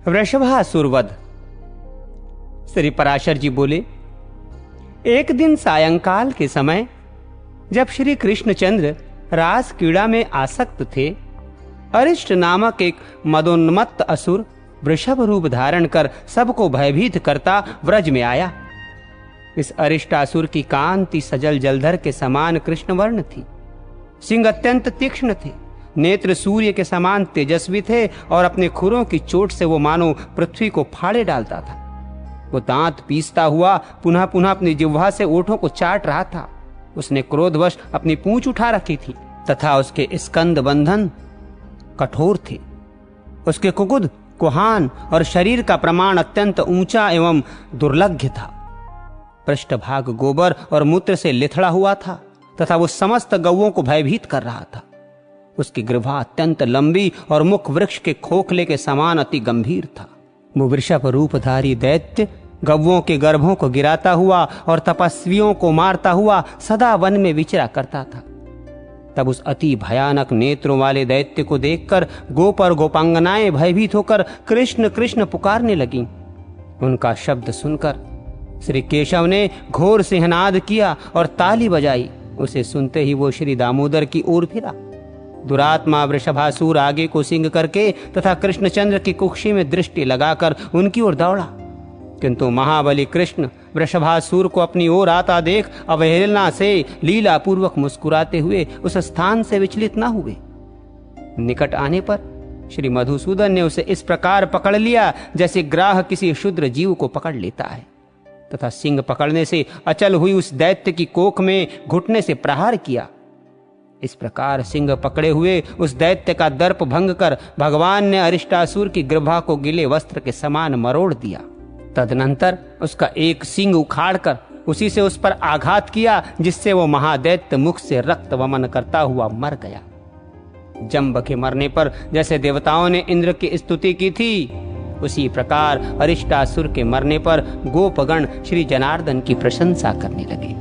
वृषभासुर वध। श्री पराशर जी बोले, एक दिन सायंकाल के समय जब श्री कृष्णचंद्र रास क्रीड़ा में आसक्त थे, अरिष्ट नामक एक मदोन्मत्त असुर वृषभ रूप धारण कर सबको भयभीत करता व्रज में आया। इस अरिष्टासुर की कांति सजल जलधर के समान कृष्णवर्ण थी। सिंह अत्यंत तीक्ष्ण थे, नेत्र सूर्य के समान तेजस्वी थे और अपने खुरों की चोट से वो मानो पृथ्वी को फाड़े डालता था। वो दांत पीसता हुआ पुनः पुनः अपनी जिह्वा से ओठों को चाट रहा था। उसने क्रोधवश अपनी पूंछ उठा रखी थी तथा उसके स्कंद बंधन कठोर थे। उसके कुकुद, कुहान और शरीर का प्रमाण अत्यंत ऊंचा एवं दुर्लभ था। पृष्ठभाग गोबर और मूत्र से लिथड़ा हुआ था तथा वो समस्त गौओं को भयभीत कर रहा था। उसकी ग्रीवा अत्यंत लंबी और मुख वृक्ष के खोखले के समान अति गंभीर था। वो वृषभ रूपधारी दैत्य गौओं के गर्भों को गिराता हुआ और तपस्वियों को मारता हुआ सदा वन में विचरा करता था। तब उस अति भयानक नेत्रों वाले दैत्य को देखकर गोप और गोपांगनाएं भयभीत होकर कृष्ण कृष्ण पुकारने लगीं। उनका शब्द सुनकर श्री केशव ने घोर सिंहनाद किया और ताली बजाई। उसे सुनते ही वो श्री दामोदर की ओर फिरा। दुरात्मा वृषभासुर आगे को सिंह करके तथा कृष्णचंद्र की कुक्षी में दृष्टि लगाकर उनकी ओर दौड़ा, किंतु महाबली कृष्ण वृषभासुर को अपनी ओर आता देख अवहेलना से लीला पूर्वक मुस्कुराते हुए उस स्थान से विचलित न हुए। निकट आने पर श्री मधुसूदन ने उसे इस प्रकार पकड़ लिया जैसे ग्राह किसी क्षुद्र जीव को पकड़ लेता है, तथा सिंह पकड़ने से अचल हुई उस दैत्य की कोख में घुटने से प्रहार किया। इस प्रकार सिंह पकड़े हुए उस दैत्य का दर्प भंग कर भगवान ने अरिष्टासुर की ग्रीवा को गिले वस्त्र के समान मरोड़ दिया। तदनंतर उसका एक सिंग उखाड़कर उसी से उस पर आघात किया, जिससे वो महादैत्य मुख से रक्त वमन करता हुआ मर गया। जंब के मरने पर जैसे देवताओं ने इंद्र की स्तुति की थी, उसी प्रकार अरिष्टासुर के मरने पर गोपगण श्री जनार्दन की प्रशंसा करने लगे।